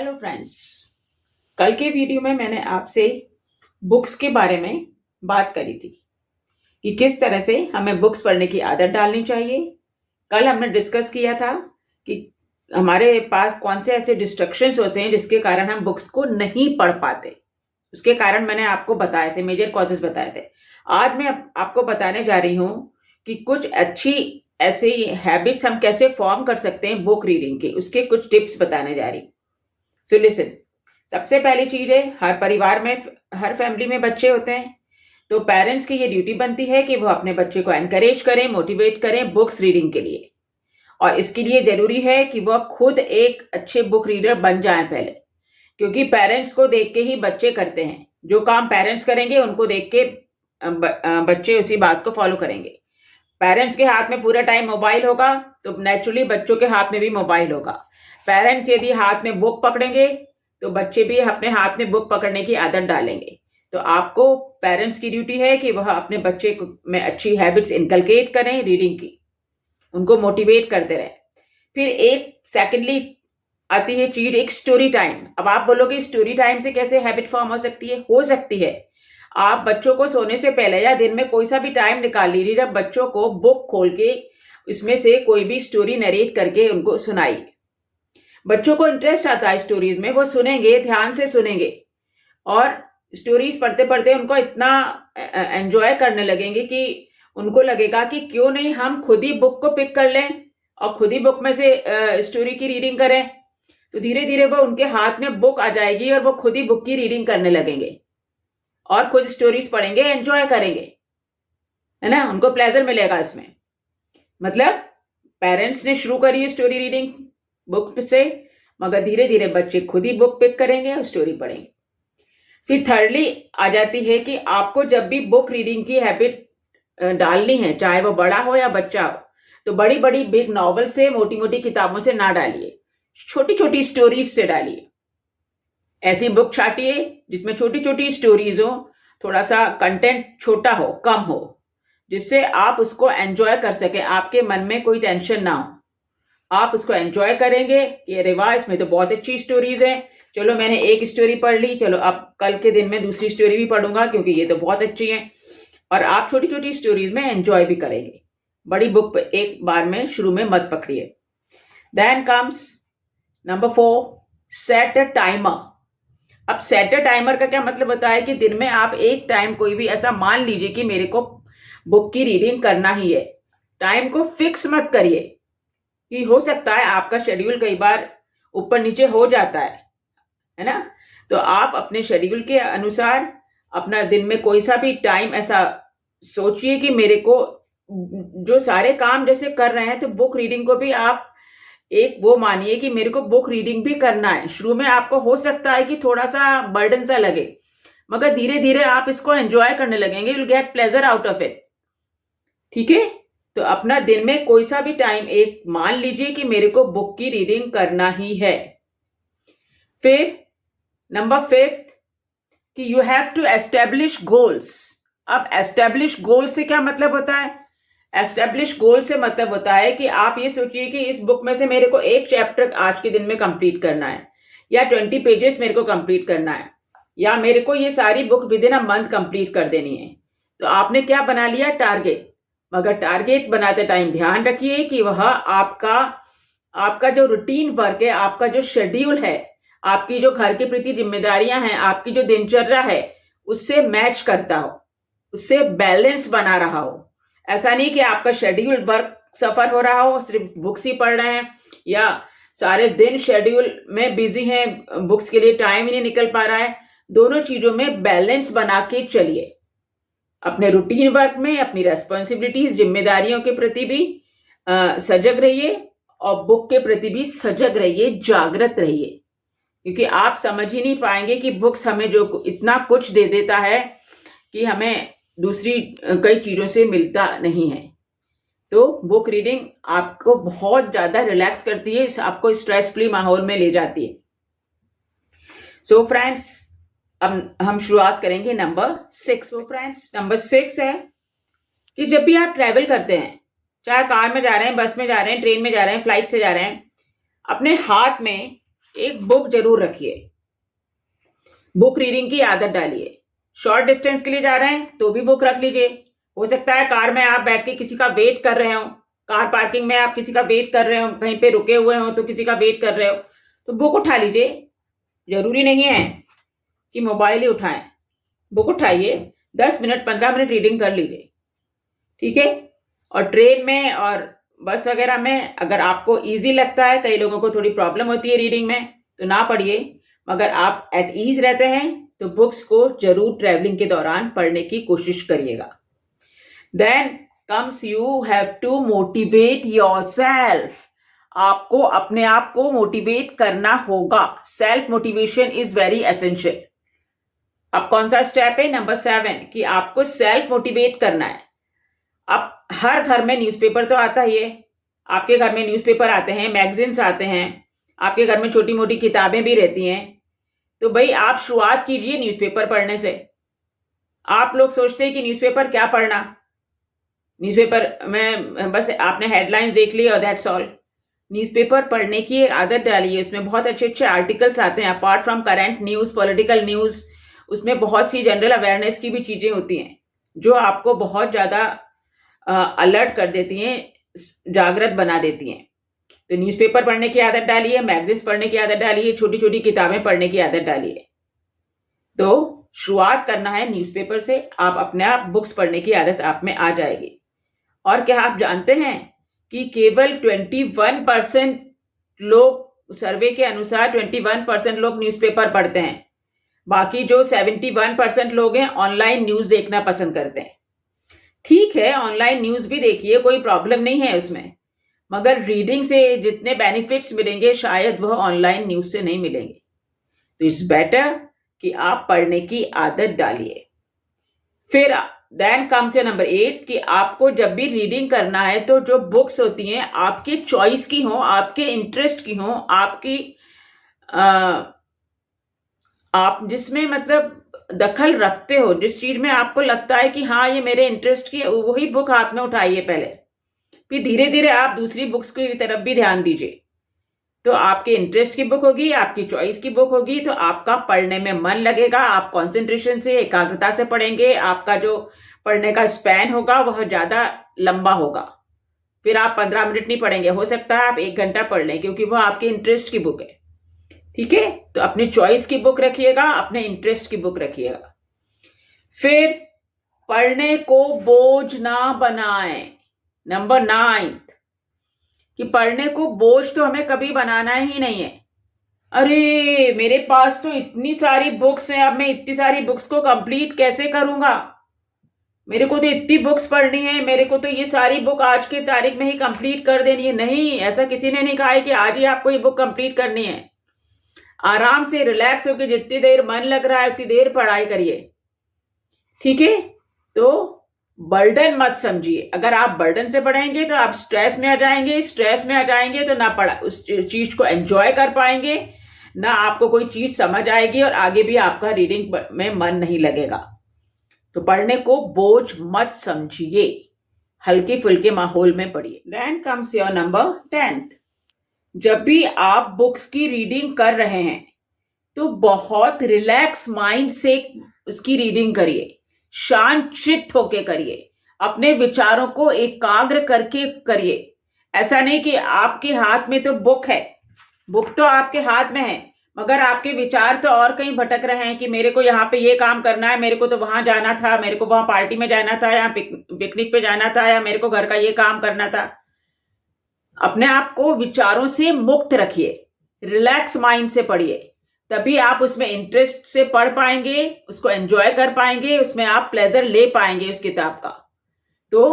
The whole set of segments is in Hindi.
Hello friends. कल के वीडियो में मैंने आपसे बुक्स के बारे में बात करी थी कि किस तरह से हमें बुक्स पढ़ने की आदत डालनी चाहिए। कल हमने डिस्कस किया था कि हमारे पास कौन से ऐसे डिस्ट्रक्शंस होते हैं जिसके कारण हम बुक्स को नहीं पढ़ पाते। उसके कारण मैंने आपको बताए थे, मेजर कॉजेस बताए थे। आज मैं आपको बताने जा रही हूँ कि कुछ अच्छी ऐसे हैबिट्स हम कैसे फॉर्म कर सकते हैं बुक रीडिंग के, उसके कुछ टिप्स बताने जा रही हूँ। सो लिसन, सबसे पहली चीज है, हर परिवार में, हर फैमिली में बच्चे होते हैं, तो पेरेंट्स की ये ड्यूटी बनती है कि वो अपने बच्चे को एनकरेज करें, मोटिवेट करें बुक्स रीडिंग के लिए। और इसके लिए जरूरी है कि वो खुद एक अच्छे बुक रीडर बन जाएं पहले, क्योंकि पेरेंट्स को देख के ही बच्चे करते हैं। जो काम पेरेंट्स करेंगे उनको देख के बच्चे उसी बात को फॉलो करेंगे। पेरेंट्स के हाथ में पूरा टाइम मोबाइल होगा तो नेचुरली बच्चों के हाथ में भी मोबाइल होगा। पेरेंट्स यदि हाथ में बुक पकड़ेंगे तो बच्चे भी अपने हाथ में बुक पकड़ने की आदत डालेंगे। तो आपको पेरेंट्स की ड्यूटी है कि वह अपने बच्चे में अच्छी हैबिट्स इनकलकेट करें रीडिंग की, उनको मोटिवेट करते रहें। फिर एक सेकेंडली आती है चीज, एक स्टोरी टाइम। अब आप बोलोगे स्टोरी टाइम से कैसे हैबिट फॉर्म हो सकती है? हो सकती है। आप बच्चों को सोने से पहले या दिन में कोई सा भी टाइम निकाल लीजिए, जब बच्चों को बुक खोल के इसमें से कोई भी स्टोरी नरेट करके उनको सुनाइए। बच्चों को इंटरेस्ट आता है स्टोरीज में, वो सुनेंगे, ध्यान से सुनेंगे और स्टोरीज पढ़ते पढ़ते उनको इतना एंजॉय करने लगेंगे कि उनको लगेगा कि क्यों नहीं हम खुद ही बुक को पिक कर लें और खुद ही बुक में से स्टोरी की रीडिंग करें। तो धीरे धीरे वो उनके हाथ में बुक आ जाएगी और वो खुद ही बुक की रीडिंग करने लगेंगे और खुद स्टोरीज पढ़ेंगे, एंजॉय करेंगे, है ना। उनको प्लेजर मिलेगा इसमें। मतलब पेरेंट्स ने शुरू करी है स्टोरी रीडिंग बुक से, मगर धीरे धीरे बच्चे खुद ही बुक पिक करेंगे और स्टोरी पढ़ेंगे। फिर थर्डली आ जाती है कि आपको जब भी बुक रीडिंग की हैबिट डालनी है, चाहे वो बड़ा हो या बच्चा हो, तो बड़ी बड़ी बिग नॉवल से, मोटी मोटी किताबों से ना डालिए, छोटी छोटी स्टोरीज से डालिए। ऐसी बुक छाटिए जिसमें छोटी छोटी स्टोरीज हो, थोड़ा सा कंटेंट छोटा हो, कम हो, जिससे आप उसको एंजॉय कर सके, आपके मन में कोई टेंशन ना हो। आप उसको एंजॉय करेंगे कि अरे वाह, इसमें तो बहुत अच्छी स्टोरीज हैं, चलो मैंने एक स्टोरी पढ़ ली, चलो अब कल के दिन में दूसरी स्टोरी भी पढ़ूंगा क्योंकि ये तो बहुत अच्छी है। और आप छोटी छोटी स्टोरीज में एंजॉय भी करेंगे। बड़ी बुक एक बार में शुरू में मत पकड़िए। Then comes number 4, set a timer. अब सेट अ टाइमर का क्या मतलब होता है कि दिन में आप एक टाइम कोई भी ऐसा मान लीजिए कि मेरे को बुक की रीडिंग करना ही है। टाइम को फिक्स मत करिए कि हो सकता है आपका शेड्यूल कई बार ऊपर नीचे हो जाता है ना। तो आप अपने शेड्यूल के अनुसार अपना दिन में कोई सा भी टाइम ऐसा सोचिए कि मेरे को जो सारे काम जैसे कर रहे हैं, तो बुक रीडिंग को भी आप एक वो मानिए कि मेरे को बुक रीडिंग भी करना है। शुरू में आपको हो सकता है कि थोड़ा सा बर्डन सा लगे, मगर धीरे धीरे आप इसको एंजॉय करने लगेंगे, you will get pleasure out of it. ठीक है, तो अपना दिन में कोई सा भी टाइम एक मान लीजिए कि मेरे को बुक की रीडिंग करना ही है। फिर नंबर 5 कि you have to establish goals. अब एस्टेब्लिश गोल से क्या मतलब होता है? एस्टेब्लिश गोल से मतलब होता है कि आप ये सोचिए कि इस बुक में से मेरे को एक चैप्टर आज के दिन में कंप्लीट करना है, या 20 पेजेस मेरे को कंप्लीट करना है, या मेरे को ये सारी book with in a month complete कर देनी है। तो आपने क्या बना लिया? टारगेट। मगर टारगेट बनाते टाइम ध्यान रखिए कि वह आपका जो रूटीन वर्क है, आपका जो शेड्यूल है, आपकी जो घर के प्रति जिम्मेदारियां हैं, आपकी जो दिनचर्या है, उससे मैच करता हो, उससे बैलेंस बना रहा हो। ऐसा नहीं कि आपका शेड्यूल वर्क सफर हो रहा हो, सिर्फ बुक्स ही पढ़ रहे हैं, या सारे दिन शेड्यूल में बिजी हैं, बुक्स के लिए टाइम ही नहीं निकल पा रहा है। दोनों चीजों में बैलेंस बना के चलिए। अपने रूटीन वर्क में, अपनी रेस्पॉन्सिबिलिटीज, जिम्मेदारियों के प्रति भी सजग रहिए और बुक के प्रति भी सजग रहिए, जागृत रहिए, क्योंकि आप समझ ही नहीं पाएंगे कि बुक्स हमें जो इतना कुछ दे देता है कि हमें दूसरी कई चीजों से मिलता नहीं है। तो बुक रीडिंग आपको बहुत ज्यादा रिलैक्स करती है, आपको स्ट्रेस फ्री माहौल में ले जाती है। सो फ्रेंड्स, अब हम शुरुआत करेंगे नंबर 6। तो फ्रेंड्स, नंबर 6 है कि जब भी आप ट्रैवल करते हैं, चाहे कार में जा रहे हैं, बस में जा रहे हैं, ट्रेन में जा रहे हैं, फ्लाइट से जा रहे हैं, अपने हाथ में एक बुक जरूर रखिए, बुक रीडिंग की आदत डालिए। शॉर्ट डिस्टेंस के लिए जा रहे हैं तो भी बुक रख लीजिए। हो सकता है कार में आप बैठ के किसी का वेट कर रहे हो, कार पार्किंग में आप किसी का वेट कर रहे हो, कहीं पे रुके हुए हो तो किसी का वेट कर रहे हो, तो बुक उठा लीजिए। जरूरी नहीं है कि मोबाइल ही उठाएं, बुक उठाइए, 10 मिनट 15 मिनट रीडिंग कर लीजिए, ठीक है। और ट्रेन में और बस वगैरह में अगर आपको इजी लगता है, कई लोगों को थोड़ी प्रॉब्लम होती है रीडिंग में, तो ना पढ़िए। मगर आप एट ईज रहते हैं तो बुक्स को जरूर ट्रैवलिंग के दौरान पढ़ने की कोशिश करिएगा। Then comes you have to motivate yourself. आपको अपने आप को मोटिवेट करना होगा। Self motivation is very essential. अब कौन सा स्टेप है? नंबर 7 कि आपको सेल्फ मोटिवेट करना है। अब हर घर में न्यूज़पेपर तो आता ही है, आपके घर में न्यूज़पेपर आते हैं, मैगजीन्स आते हैं, आपके घर में छोटी मोटी किताबें भी रहती हैं। तो भाई आप शुरुआत कीजिए न्यूज़पेपर पढ़ने से। आप लोग सोचते हैं कि न्यूज़पेपर क्या पढ़ना, न्यूज़पेपर में बस आपने हेडलाइंस देख ली और दैट्स ऑल। न्यूज़पेपर पढ़ने की एक आदत डालिए, उसमें बहुत अच्छे अच्छे आर्टिकल्स आते हैं। Apart from current news, political news, उसमें बहुत सी जनरल अवेयरनेस की भी चीज़ें होती हैं जो आपको बहुत ज़्यादा अलर्ट कर देती हैं, जागृत बना देती हैं। तो न्यूज़पेपर पढ़ने की आदत डालिए, मैगजीन्स पढ़ने की आदत डालिए, छोटी छोटी किताबें पढ़ने की आदत डालिए। तो शुरुआत करना है न्यूज़पेपर से, आप अपने आप बुक्स पढ़ने की आदत आप में आ जाएगी। और क्या आप जानते हैं कि केवल 21% लोग, सर्वे के अनुसार 21% लोग न्यूज़पेपर पढ़ते हैं। बाकी जो 71% लोग हैं ऑनलाइन न्यूज़ देखना पसंद करते हैं। ठीक है, ऑनलाइन न्यूज़ भी देखिए, कोई प्रॉब्लम नहीं है उसमें, मगर रीडिंग से जितने बेनिफिट्स मिलेंगे शायद वह ऑनलाइन न्यूज़ से नहीं मिलेंगे। तो इट्स बेटर कि आप पढ़ने की आदत डालिए। फिर देन कम्स योर नंबर 8 कि आपको जब भी रीडिंग करना है तो जो बुक्स होती हैं आपके चॉइस की हो, आपके इंटरेस्ट की हो, आपकी आप जिसमें मतलब दखल रखते हो, जिस चीज में आपको लगता है कि हाँ ये मेरे इंटरेस्ट की है, वही बुक हाथ में उठाइए पहले। फिर धीरे धीरे आप दूसरी बुक्स की तरफ भी ध्यान दीजिए। तो आपके इंटरेस्ट की बुक होगी, आपकी चॉइस की बुक होगी, तो आपका पढ़ने में मन लगेगा, आप कंसंट्रेशन से, एकाग्रता से पढ़ेंगे, आपका जो पढ़ने का स्पैन होगा वह ज्यादा लंबा होगा। फिर आप 15 मिनट नहीं पढ़ेंगे, हो सकता है आप 1 घंटा पढ़ लें, क्योंकि वह आपके इंटरेस्ट की बुक है। ठीक है, तो अपनी चॉइस की बुक रखिएगा, अपने इंटरेस्ट की बुक रखिएगा। फिर पढ़ने को बोझ ना बनाएं। नंबर 9 कि पढ़ने को बोझ तो हमें कभी बनाना ही नहीं है। अरे मेरे पास तो इतनी सारी बुक्स हैं, अब मैं इतनी सारी बुक्स को कंप्लीट कैसे करूंगा, मेरे को तो इतनी बुक्स पढ़नी है, मेरे को तो ये सारी बुक आज की तारीख में ही कंप्लीट कर देनी है। नहीं, ऐसा किसी ने नहीं कहा है कि आज ही आपको ये बुक कंप्लीट करनी है। आराम से रिलैक्स होकर जितनी देर मन लग रहा है उतनी देर पढ़ाई करिए। ठीक है, तो बर्डन मत समझिए। अगर आप बर्डन से पढ़ेंगे तो आप स्ट्रेस में आ जाएंगे, स्ट्रेस में आ जाएंगे तो ना पढ़ा उस चीज को एंजॉय कर पाएंगे, ना आपको कोई चीज समझ आएगी और आगे भी आपका रीडिंग में मन नहीं लगेगा। तो पढ़ने को बोझ मत समझिए, हल्के फुल्के माहौल में पढ़िए। Then comes your number 10। जब भी आप बुक्स की रीडिंग कर रहे हैं तो बहुत रिलैक्स माइंड से उसकी रीडिंग करिए, शांत चित्त होके करिए, अपने विचारों को एकाग्र करके करिए। ऐसा नहीं कि आपके हाथ में तो बुक है, बुक तो आपके हाथ में है, मगर आपके विचार तो और कहीं भटक रहे हैं कि मेरे को यहाँ पे ये काम करना है, मेरे को तो वहां जाना था, मेरे को वहां पार्टी में जाना था, या पिकनिक पे जाना था, या मेरे को घर का ये काम करना था। अपने आप को विचारों से मुक्त रखिए, रिलैक्स माइंड से पढ़िए, तभी आप उसमें इंटरेस्ट से पढ़ पाएंगे, उसको एंजॉय कर पाएंगे, उसमें आप प्लेजर ले पाएंगे उस किताब का। तो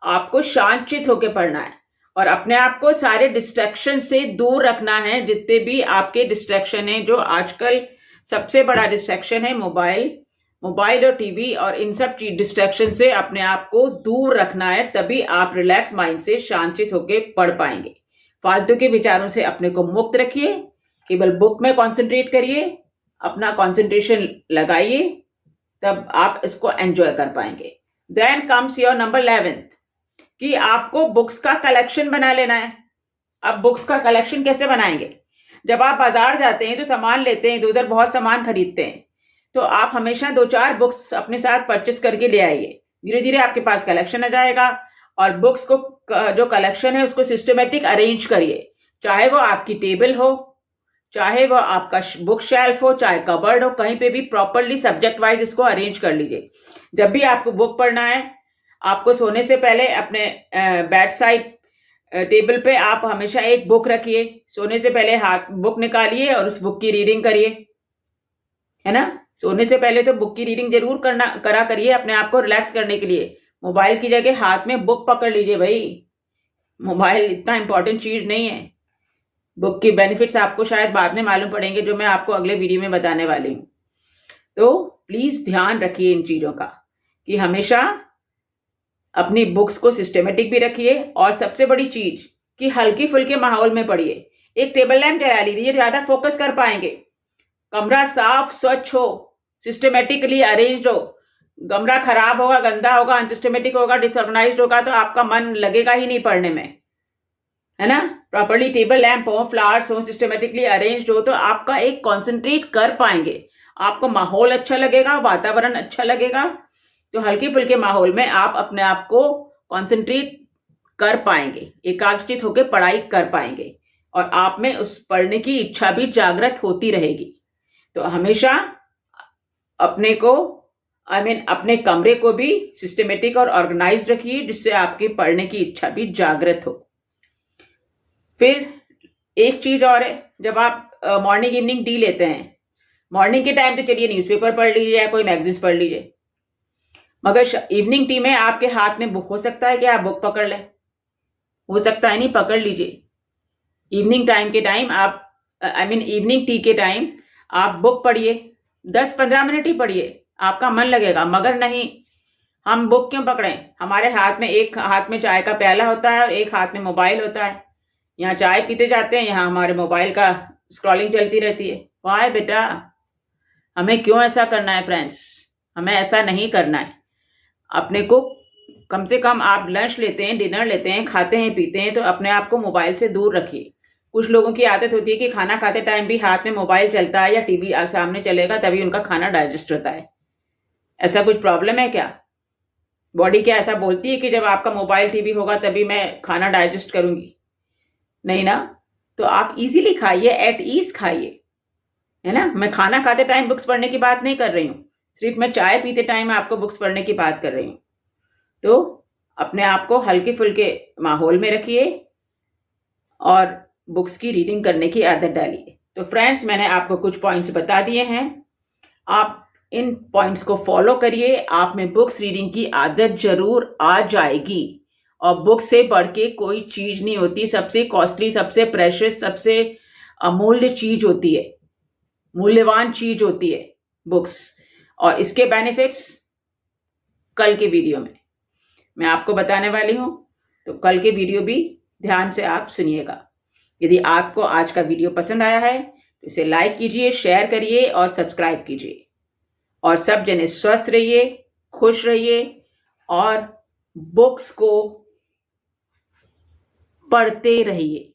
आपको शांतचित्त होकर पढ़ना है और अपने आप को सारे डिस्ट्रैक्शन से दूर रखना है। जितने भी आपके डिस्ट्रैक्शन हैं, जो आजकल सबसे बड़ा डिस्ट्रैक्शन है मोबाइल और टीवी, और इन सब डिस्ट्रैक्शन से अपने आप को दूर रखना है, तभी आप रिलैक्स माइंड से शांतचित्त होकर पढ़ पाएंगे। फालतू के विचारों से अपने को मुक्त रखिए, केवल बुक में कंसंट्रेट करिए, अपना कंसंट्रेशन लगाइए, तब आप इसको एंजॉय कर पाएंगे। देन कम्स योर नंबर 11 कि आपको बुक्स का कलेक्शन बना लेना है। अब बुक्स का कलेक्शन कैसे बनाएंगे? जब आप बाजार जाते हैं तो सामान लेते हैं, इधर उधर बहुत सामान खरीदते हैं, तो आप हमेशा 2-4 बुक्स अपने साथ परचेस करके ले आइए। धीरे धीरे आपके पास कलेक्शन आ जाएगा और बुक्स को जो कलेक्शन है उसको सिस्टमेटिक अरेंज करिए, चाहे वो आपकी टेबल हो, चाहे वो आपका बुक शेल्फ हो, चाहे कबर्ड हो, कहीं पे भी प्रॉपरली सब्जेक्ट वाइज इसको अरेंज कर लीजिए। जब भी आपको बुक पढ़ना है, आपको सोने से पहले अपने बेड साइड टेबल पे आप हमेशा एक बुक रखिए, सोने से पहले हाथ बुक निकालिए और उस बुक की रीडिंग करिए, है ना। सोने से पहले तो बुक की रीडिंग जरूर करा करिए, अपने आप को रिलैक्स करने के लिए। मोबाइल की जगह हाथ में बुक पकड़ लीजिए भाई, मोबाइल इतना इंपॉर्टेंट चीज नहीं है। बुक की बेनिफिट्स आपको शायद बाद में मालूम पड़ेंगे, जो मैं आपको अगले वीडियो में बताने वाली हूँ। तो प्लीज ध्यान रखिए इन चीजों का कि हमेशा अपनी बुक्स को सिस्टमेटिक भी रखिए, और सबसे बड़ी चीज कि हल्की फुल्के माहौल में पढ़िए। एक टेबल लैंप जला लीजिए, ज्यादा फोकस कर पाएंगे। कमरा साफ स्वच्छ हो, सिस्टमेटिकली अरेंज हो। कमरा खराब होगा, गंदा होगा, अनसिस्टमेटिक होगा, डिसऑर्गेनाइज्ड होगा तो आपका मन लगेगा ही नहीं पढ़ने में, है ना। प्रॉपर्ली टेबल लैंप हो, फ्लावर्स हो, सिस्टमेटिकली अरेंज हो, तो आपका एक कॉन्सेंट्रेट कर पाएंगे, आपको माहौल अच्छा लगेगा, वातावरण अच्छा लगेगा। तो हल्के फुल्के माहौल में आप अपने आप को कॉन्सेंट्रेट कर पाएंगे, एकाग्रचित होकर पढ़ाई कर पाएंगे, और आप में उस पढ़ने की इच्छा भी जागृत होती रहेगी। तो हमेशा अपने को अपने कमरे को भी सिस्टमेटिक और ऑर्गेनाइज रखिए, जिससे आपकी पढ़ने की इच्छा भी जागृत हो। फिर एक चीज और है, जब आप मॉर्निंग इवनिंग टी लेते हैं, मॉर्निंग के टाइम तो चलिए न्यूज़पेपर पढ़ लीजिए या कोई मैगजीन्स पढ़ लीजिए, मगर इवनिंग टी में आपके हाथ में बुक हो सकता है कि आप बुक पकड़ लें, हो सकता है नहीं, पकड़ लीजिए। इवनिंग टाइम के टाइम आप इवनिंग टी के टाइम आप बुक पढ़िए, 10-15 मिनट ही पढ़िए, आपका मन लगेगा। मगर नहीं, हम बुक क्यों पकड़ें? हमारे हाथ में, एक हाथ में चाय का प्याला होता है और एक हाथ में मोबाइल होता है। यहाँ चाय पीते जाते हैं, यहाँ हमारे मोबाइल का स्क्रॉलिंग चलती रहती है। वाह बेटा, हमें क्यों ऐसा करना है फ्रेंड्स? हमें ऐसा नहीं करना है। अपने को कम से कम, आप लंच लेते हैं, डिनर लेते हैं, खाते हैं, पीते हैं, तो अपने आप को मोबाइल से दूर रखिए। कुछ लोगों की आदत होती है कि खाना खाते टाइम भी हाथ में मोबाइल चलता है या टीवी सामने चलेगा तभी उनका खाना डाइजेस्ट होता है। ऐसा कुछ प्रॉब्लम है क्या? बॉडी क्या ऐसा बोलती है कि जब आपका मोबाइल टीवी होगा तभी मैं खाना डाइजेस्ट करूंगी? नहीं ना। तो आप इजीली खाइए, एट ईज खाइए, है ना। मैं खाना खाते टाइम बुक्स पढ़ने की बात नहीं कर रही हूँ, सिर्फ मैं चाय पीते टाइम आपको बुक्स पढ़ने की बात कर रही हूँ। तो अपने आप को हल्के फुल्के माहौल में रखिए और बुक्स की रीडिंग करने की आदत डालिए। तो फ्रेंड्स, मैंने आपको कुछ पॉइंट्स बता दिए हैं, आप इन पॉइंट्स को फॉलो करिए, आप में बुक्स रीडिंग की आदत जरूर आ जाएगी। और बुक से बढ़ के कोई चीज नहीं होती, सबसे कॉस्टली, सबसे प्रेशियस, सबसे अमूल्य चीज होती है, मूल्यवान चीज होती है बुक्स। और इसके बेनिफिट्स कल के वीडियो में मैं आपको बताने वाली हूं, तो कल के वीडियो भी ध्यान से आप सुनिएगा। यदि आपको आज का वीडियो पसंद आया है तो इसे लाइक कीजिए, शेयर करिए और सब्सक्राइब कीजिए। और सब जने स्वस्थ रहिए, खुश रहिए और बुक्स को पढ़ते रहिए।